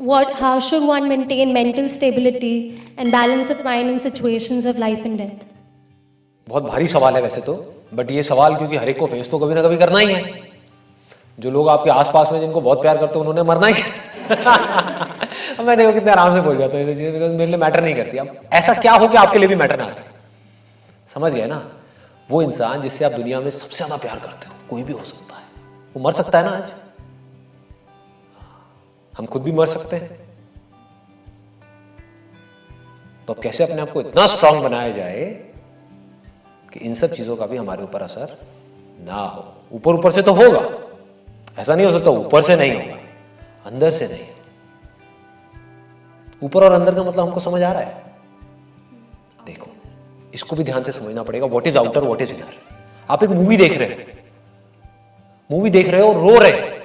how should one maintain mental stability and balance of mind in situations of life and death? बहुत भारी सवाल है वैसे तो, बट ये सवाल क्योंकि हर एक को फेस तो कभी ना कभी करना ही है। जो लोग आपके आसपास में जिनको बहुत प्यार करते हैं उन्होंने मरना ही अब मैं देखो कितने आराम से बोल जाता हूँ, मेरे लिए मैटर नहीं करती। अब ऐसा क्या हो कि आपके लिए भी मैटर ना करे? समझ गए ना? वो इंसान जिससे आप दुनिया में सबसे ज्यादा प्यार करते हो, कोई भी हो सकता है, वो मर सकता है ना। आज हम खुद भी मर सकते हैं, तो अब कैसे अपने आप को इतना स्ट्रांग बनाया जाए कि इन सब चीजों का भी हमारे ऊपर असर ना हो। ऊपर ऊपर से तो होगा, ऐसा नहीं हो सकता ऊपर से नहीं होगा, अंदर से नहीं। ऊपर और अंदर का मतलब हमको समझ आ रहा है? देखो, इसको भी ध्यान से समझना पड़ेगा। What is outer, what is inner. आप एक मूवी देख रहे हो, मूवी देख रहे हो, रो रहे हो,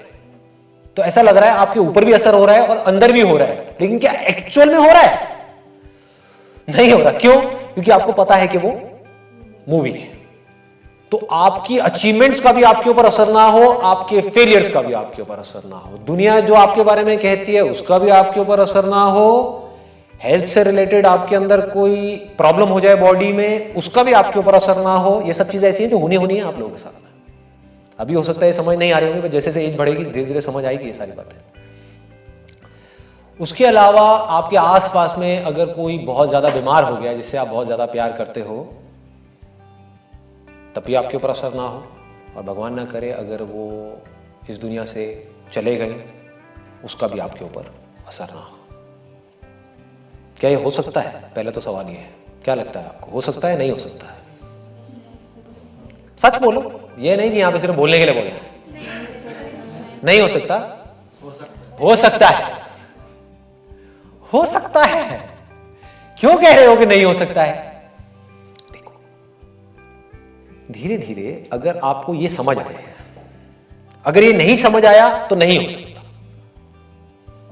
तो ऐसा लग रहा है आपके ऊपर भी असर हो रहा है और अंदर भी हो रहा है, लेकिन क्या एक्चुअल में हो रहा है? नहीं हो रहा। क्यों? क्योंकि आपको पता है कि वो मूवी है। तो आपकी अचीवमेंट्स का भी आपके ऊपर असर ना हो, आपके फेलियर्स का भी आपके ऊपर असर ना हो, दुनिया जो आपके बारे में कहती है उसका भी आपके ऊपर असर ना हो, हेल्थ से रिलेटेड आपके अंदर कोई प्रॉब्लम हो जाए बॉडी में, उसका भी आपके ऊपर असर ना हो। ये सब चीजें ऐसी हैं जो होनी है आप लोगों के साथ। अभी हो सकता है समझ नहीं आ रही होंगी, जैसे एज बढ़ेगी धीरे धीरे समझ आएगी ये सारी बातें। उसके अलावा आपके आसपास में अगर कोई बहुत ज्यादा बीमार हो गया जिससे आप बहुत ज्यादा प्यार करते हो, तब भी आपके ऊपर असर ना हो। और भगवान ना करे अगर वो इस दुनिया से चले गए, उसका भी आपके ऊपर असर ना हो। क्या ये हो सकता है? पहले तो सवाल ये है, क्या लगता है आपको, हो सकता है, नहीं हो सकता है? सच बोलो, ये नहीं कि यहां पे सिर्फ बोलने के लिए बोल रहे हैं। नहीं हो सकता? हो सकता है। हो सकता है। क्यों कह रहे हो कि नहीं हो सकता है? देखो, धीरे धीरे अगर आपको ये समझ आए, अगर ये नहीं समझ आया तो नहीं हो सकता।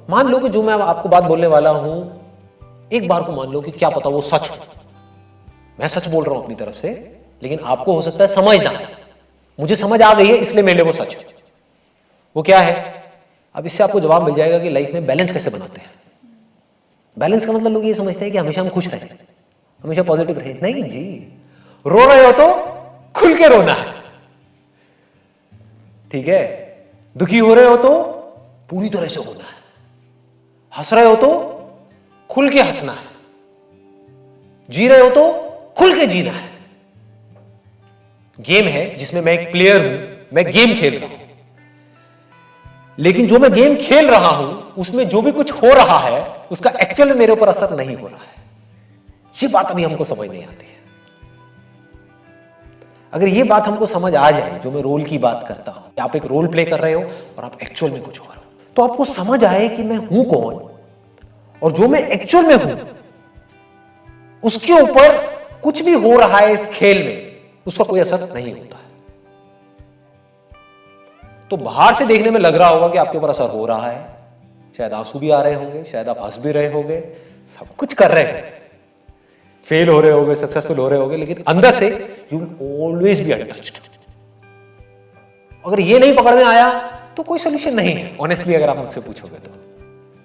मान लो कि जो मैं आपको बात बोलने वाला हूं, एक बार को मान लो कि क्या पता वो सच हो। मैं सच बोल रहा हूं अपनी तरफ से, लेकिन आपको हो सकता है समझ ना आए। मुझे समझ आ गई है इसलिए मेरे लिए वो सच है। वो क्या है? अब इससे आपको जवाब मिल जाएगा कि लाइफ में बैलेंस कैसे बनाते हैं। बैलेंस का मतलब लोग ये समझते हैं कि हमेशा हम खुश रहें, हमेशा पॉजिटिव रहें। नहीं जी, रो रहे हो तो खुल के रोना है, ठीक है? दुखी हो रहे हो तो पूरी तरह से होना है, हंस रहे हो तो खुल के हंसना है, जी रहे हो तो खुल के जीना है। गेम है जिसमें मैं एक प्लेयर हूं, मैं गेम खेल रहा हूं, लेकिन जो मैं गेम खेल रहा हूं उसमें जो भी कुछ हो रहा है उसका एक्चुअल में मेरे ऊपर असर नहीं हो रहा है। ये बात अभी हमको समझ नहीं आती है। अगर ये बात हमको समझ आ जाए, जो मैं रोल की बात करता हूं, आप एक रोल प्ले कर रहे हो और आप एक्चुअल में कुछ हो रहे हो, तो आपको समझ आए कि मैं हूं कौन और जो मैं एक्चुअल में हूं उसके ऊपर कुछ भी हो रहा है इस खेल में, उसका कोई असर नहीं होता है। तो बाहर से देखने में लग रहा होगा कि आपके ऊपर असर हो रहा है, शायद आंसू भी आ रहे होंगे, शायद आप हंस भी रहे होंगे, सब कुछ कर रहे हैं, फेल हो रहे होंगे, सक्सेसफुल हो रहे होंगे, लेकिन अंदर से you will always be untouched. अगर ये नहीं पकड़ में आया तो कोई सोल्यूशन नहीं है, ऑनेस्टली अगर आप मुझसे पूछोगे तो।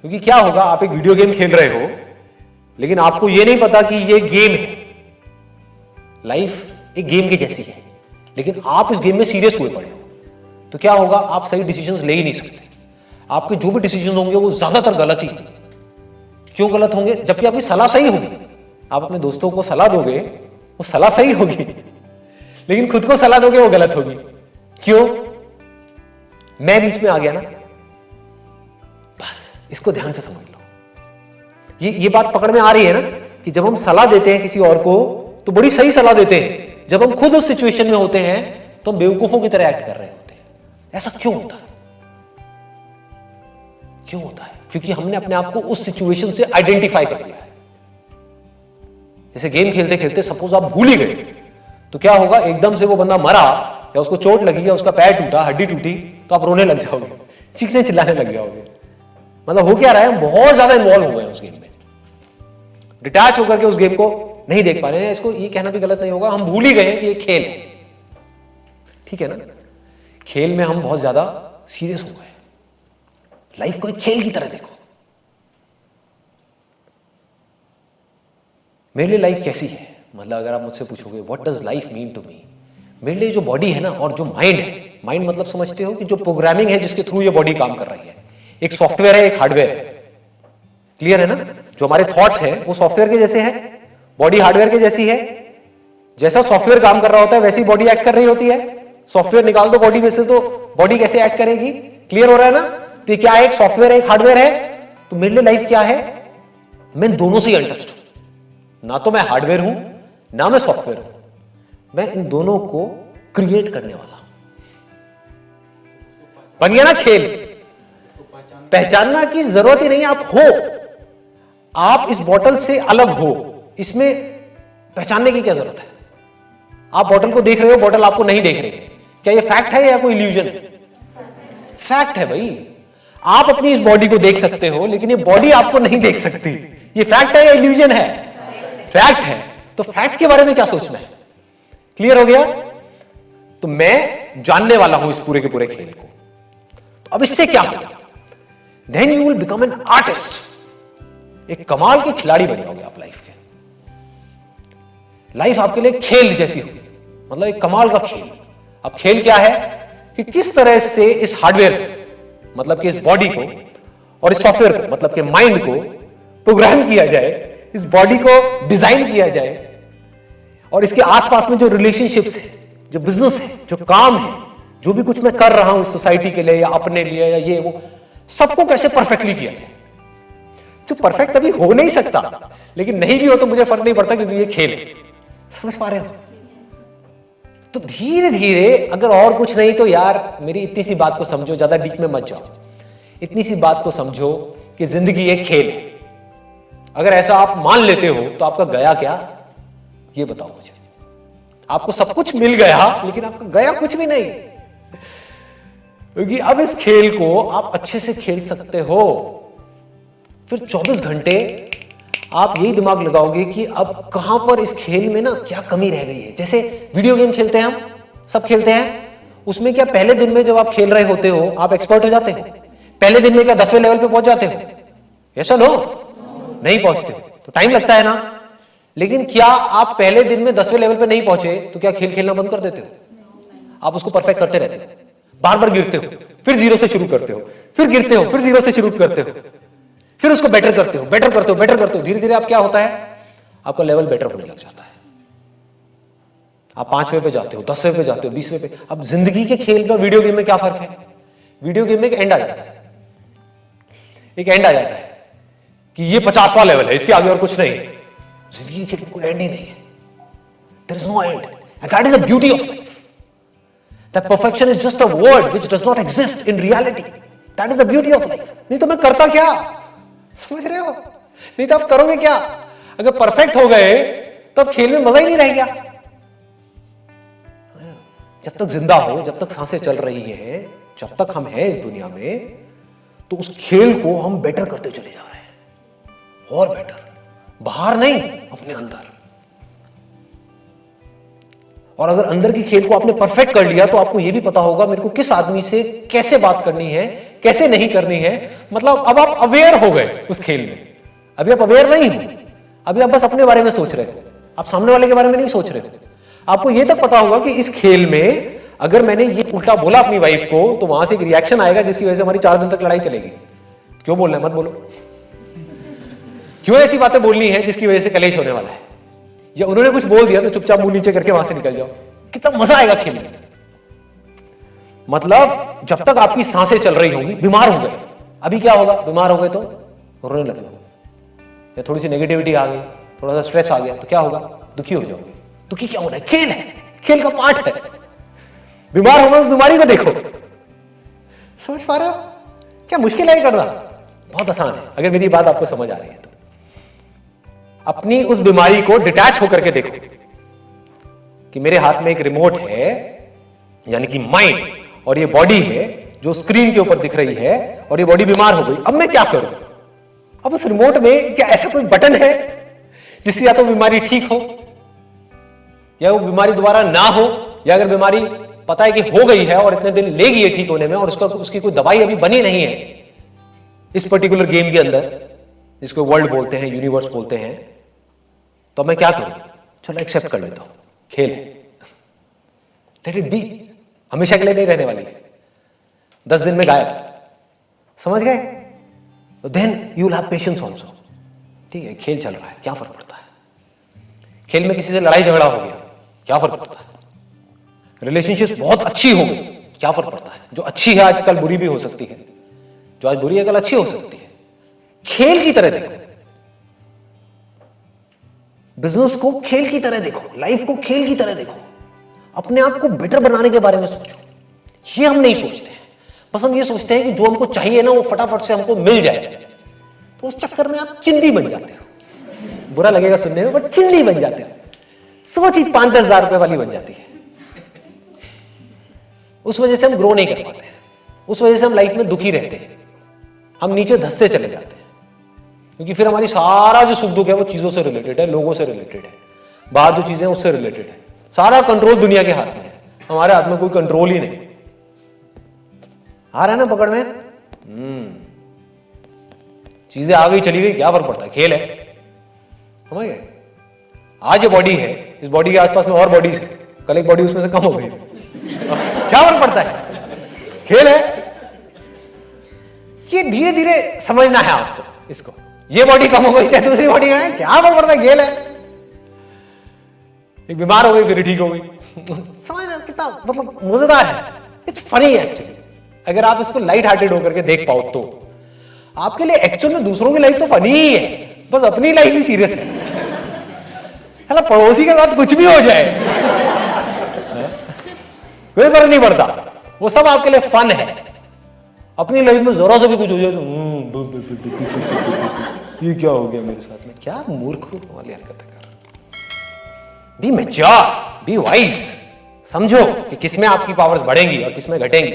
क्योंकि क्या होगा, आप एक वीडियो गेम खेल रहे हो लेकिन आपको यह नहीं पता कि ये गेम है। लाइफ एक गेम की जैसी है, लेकिन आप इस गेम में सीरियस हुए पड़े हो, तो क्या होगा, आप सही डिसीजंस ले ही नहीं सकते। आपके जो भी डिसीजन होंगे वो ज्यादातर गलत ही होंगे। क्यों गलत होंगे? जबकि आपकी सलाह सही होगी। आप अपने दोस्तों को सलाह दोगे, वो सलाह सही होगी, लेकिन खुद को सलाह दोगे वो गलत होगी। क्यों? मैं बीच में आ गया ना। बस इसको ध्यान से समझ लो। ये बात पकड़ में आ रही है ना कि जब हम सलाह देते हैं किसी और को तो बड़ी सही सलाह देते हैं, जब हम खुद उस सिचुएशन में होते हैं तो हम बेवकूफों की तरह एक्ट कर रहे होते हैं। ऐसा क्यों होता है? क्यों होता है? क्योंकि हमने अपने आप को उस सिचुएशन से आइडेंटिफाई कर लिया है। जैसे गेम खेलते खेलते सपोज आप भूल ही गए, तो क्या होगा, एकदम से वो बंदा मरा या उसको चोट लगी या उसका पैर टूटा, हड्डी टूटी, तो आप रोने लग जाओगे, चीखने चिल्लाने लग जाओगे। मतलब हो क्या रहा है, हम बहुत ज्यादा इन्वॉल्व हो गए उस गेम में, डिटैच होकर के उस गेम को नहीं देख पा रहे हैं। इसको ये कहना भी गलत नहीं होगा, हम भूल ही गए कि ये खेल है, ठीक है ना? खेल में हम बहुत ज्यादा सीरियस हो गए। लाइफ को एक खेल की तरह देखो, मेरे लिए लाइफ कैसी है, मतलब अगर आप मुझसे पूछोगे what does life mean to me, मेरे लिए जो बॉडी है ना और जो माइंड है, माइंड मतलब समझते हो कि जो प्रोग्रामिंग है जिसके थ्रू ये बॉडी काम कर रही है, एक सॉफ्टवेयर है एक हार्डवेयर है, क्लियर है ना। जो हमारे थॉट्स हैं वो सॉफ्टवेयर के जैसे है, बॉडी हार्डवेयर के जैसी है। जैसा सॉफ्टवेयर काम कर रहा होता है वैसी बॉडी एक्ट कर रही होती है। सॉफ्टवेयर निकाल दो बॉडी में से तो बॉडी कैसे एक्ट करेगी, क्लियर हो रहा है ना। तो क्या है, एक सॉफ्टवेयर है एक हार्डवेयर है। तो मेरे लिए लाइफ क्या है, मैं दोनों से अनटच्ड हूं, ना तो मैं हार्डवेयर हूं ना मैं सॉफ्टवेयर हूं, मैं इन दोनों को क्रिएट करने वाला हूं। बन गया ना खेल। पहचानना की जरूरत ही नहीं, आप हो, आप इस बोतल से अलग हो, इसमें पहचानने की क्या जरूरत है। आप बोतल को देख रहे हो, बोतल आपको नहीं देख रही, क्या ये फैक्ट है या कोई इल्यूजन है? फैक्ट है भाई। आप अपनी इस बॉडी को देख सकते हो लेकिन ये बॉडी आपको नहीं देख सकती। ये फैक्ट है या इल्यूजन है? फैक्ट है। तो फैक्ट के बारे में क्या सोचना है, क्लियर हो गया। तो मैं जानने वाला हूं इस पूरे के पूरे खेल को। तो अब इससे क्या होगा, then you will become an artist. एक कमाल के खिलाड़ी बन जाओगे आप लाइफ के। लाइफ आपके लिए खेल जैसी होगी, मतलब एक कमाल का खेल। अब खेल क्या है कि किस तरह से इस हार्डवेयर मतलब कि इस बॉडी को और इस सॉफ्टवेयर को मतलब कि माइंड को प्रोग्राम किया जाए, इस बॉडी को डिजाइन किया जाए और इसके आसपास में जो रिलेशनशिप्स है, जो बिजनेस है, जो काम है, जो भी कुछ मैं कर रहा हूं सोसाइटी के लिए या अपने लिए या ये वो, सबको कैसे परफेक्टली किया जाए। जो परफेक्ट कभी हो नहीं सकता, लेकिन नहीं भी हो तो मुझे फर्क नहीं पड़ता क्योंकि ये खेल है। समझ पा रहे हो। तो धीरे धीरे, अगर और कुछ नहीं तो यार मेरी इतनी सी बात को समझो, ज्यादा डीप में मत जाओ, इतनी सी बात को समझो कि जिंदगी एक खेल है। अगर ऐसा आप मान लेते हो तो आपका गया क्या, ये बताओ मुझे। आपको सब कुछ मिल गया लेकिन आपका गया कुछ भी नहीं, क्योंकि अब इस खेल को आप अच्छे से खेल सकते हो। फिर 24 घंटे आप यही दिमाग लगाओगे कि अब कहां पर इस खेल में ना क्या कमी रह गई है। जैसे वीडियो गेम खेलते हैं, हम सब खेलते हैं, उसमें क्या पहले दिन में जब आप खेल रहे होते हो आप एक्सपर्ट हो जाते हो? पहले दिन में क्या 10वें लेवल पे पहुंच जाते हो? ऐसा नो, नहीं पहुंचते हो, तो टाइम लगता है ना। लेकिन क्या आप पहले दिन में 10वें लेवल पे नहीं पहुंचे तो क्या खेल खेलना बंद कर देते हो? आप उसको परफेक्ट करते रहते हो, बार बार गिरते हो, फिर जीरो से शुरू करते हो, फिर गिरते हो, फिर जीरो से शुरू करते हो, फिर उसको बेटर करते हो, बेटर करते हो, बेटर करते हो। धीरे धीरे आप क्या होता है, आपका लेवल बेटर होने लग जाता है। आप 5वें पे जाते हो, 10वें पे जाते हो, 20वें पे। अब जिंदगी के खेल में वीडियो गेम में क्या फर्क है? वीडियो गेम में एक एंड आ जाता है, एक एंड आ जाता है कि ये 50वां लेवल है, इसके आगे और कुछ नहीं। जिंदगी के कोई एंड ही नहीं है, there is no end, and that is the beauty of life. That perfection is just a word which does not exist in reality. That is the beauty of life. नहीं तो मैं करता क्या, समझ रहे हो? नहीं तो आप करोगे क्या? अगर परफेक्ट हो गए तो अब खेल में मजा ही नहीं रह गया। जब तक जिंदा हो, जब तक सांसें चल रही हैं, जब तक हम हैं इस दुनिया में, तो उस खेल को हम बेटर करते चले जा रहे हैं, और बेटर, बाहर नहीं, अपने अंदर। और अगर अंदर की खेल को आपने परफेक्ट कर लिया तो आपको यह भी पता होगा मेरे को किस आदमी से कैसे बात करनी है, कैसे नहीं करनी है। मतलब अब आप अवेयर हो गए उस खेल में। अभी आप अवेयर नहीं हो, अभी आप बस अपने बारे में सोच रहे हो, आप सामने वाले के बारे में नहीं सोच रहे हो। आपको यह तक पता होगा कि इस खेल में अगर मैंने ये उल्टा बोला अपनी वाइफ को तो वहां से एक रिएक्शन आएगा जिसकी वजह से हमारी 4 दिन तक लड़ाई चलेगी। क्यों बोलना है, मत बोलो। क्यों ऐसी बातें बोलनी है जिसकी वजह से कलेश होने वाला है? या उन्होंने कुछ बोल दिया तो चुपचाप मुंह नीचे करके वहां से निकल जाओ। कितना मजा आएगा खेलने में। मतलब जब तक आपकी सांसें चल रही होंगी, बीमार हो गए, अभी क्या होगा, बीमार हो गए तो रोने लगे, या थोड़ी सी नेगेटिविटी आ गई, थोड़ा सा स्ट्रेस आ गया तो क्या होगा, दुखी हो जाओगे। दुखी क्या होना है, खेल है, खेल का पार्ट है। बीमार हो गए, उस बीमारी को देखो। समझ पा रहे हो? क्या मुश्किल है करना, बहुत आसान है अगर मेरी बात आपको समझ आ रही है तो। अपनी उस बीमारी को डिटैच होकर के देखो कि मेरे हाथ में एक रिमोट है, यानी कि माइंड, और ये बॉडी है जो स्क्रीन के ऊपर दिख रही है, और ये बॉडी बीमार हो गई। अब मैं क्या करूं? अब उस रिमोट में क्या ऐसा कोई बटन है जिससे या तो बीमारी ठीक हो या वो बीमारी दोबारा ना हो, या अगर बीमारी पता है कि हो गई है और इतने दिन लेगी है ठीक होने में और उसकी कोई दवाई अभी बनी नहीं है इस पर्टिकुलर गेम के अंदर, जिसको वर्ल्ड बोलते हैं, यूनिवर्स बोलते हैं, तो अब मैं क्या करूं? चलो एक्सेप्ट कर लेता हूं, खेल है, लेट इट बी, हमेशा के लिए नहीं रहने वाली है, 10 दिन में गायब, समझ गए? तो then you will have patience also. ठीक है, खेल चल रहा है, क्या फर्क पड़ता है? खेल में किसी से लड़ाई झगड़ा हो गया, क्या फर्क पड़ता है? रिलेशनशिप बहुत अच्छी हो गई, क्या फर्क पड़ता है? जो अच्छी है आज कल बुरी भी हो सकती है, जो आज बुरी है कल अच्छी हो सकती है। खेल की तरह देखो, बिजनेस को खेल की तरह देखो, लाइफ को खेल की तरह देखो, अपने आप को बेटर बनाने के बारे में सोचो। ये हम नहीं सोचते हैं, बस हम ये सोचते हैं कि जो हमको चाहिए ना वो फटाफट से हमको मिल जाए, तो उस चक्कर में आप चिंदी बन जाते हो। बुरा लगेगा सुनने में, बट चिंदी बन जाते हो। सोच ही 5-10 हजार रुपए वाली बन जाती है। उस वजह से हम ग्रो नहीं कर पाते, उस वजह से हम लाइफ में दुखी रहते हैं, हम नीचे धंसते चले जाते हैं, क्योंकि फिर हमारी सारा जो सुख दुख है वो चीजों से रिलेटेड है, लोगों से रिलेटेड है, बाहर जो चीजें हैं उससे रिलेटेड है। सारा कंट्रोल दुनिया के हाथ में है, हमारे हाथ में कोई कंट्रोल ही नहीं। आ रहा है ना पकड़ में? चीजें आ गई चली गई, क्या फर्क पड़ता है? खेल है, समझ गए? आज ये बॉडी है, इस बॉडी के आसपास में और बॉडीज है, कल एक बॉडी उसमें से कम हो गई, क्या फर्क पड़ता है? खेल है। ये धीरे धीरे समझना है आपको इसको। ये बॉडी कम हो गई चाहे दूसरी बॉडी है, क्या फर्क पड़ता है? खेल है। एक बीमार हो गई फिर ठीक हो गई, समझ रहे हो कितना मतलब मजेदार है? It's funny actually. अगर आप इसको लाइट हार्टेड होकर के देख पाओ तो आपके लिए एक्चुअल में दूसरों की लाइफ तो फनी ही है, बस अपनी लाइफ ही सीरियस है। है पड़ोसी के साथ कुछ भी हो जाए कोई फर्क नहीं पड़ता, वो सब आपके लिए फन है। अपनी लाइफ में जरा सा भी कुछ हो जाए तो ये क्या हो गया मेरे साथ में, क्या मूर्ख वाली हरकतें कर। बी मैच्योर, बी वाइज, समझो कि किसमें आपकी पावर्स बढ़ेंगी और किसमें घटेंगी।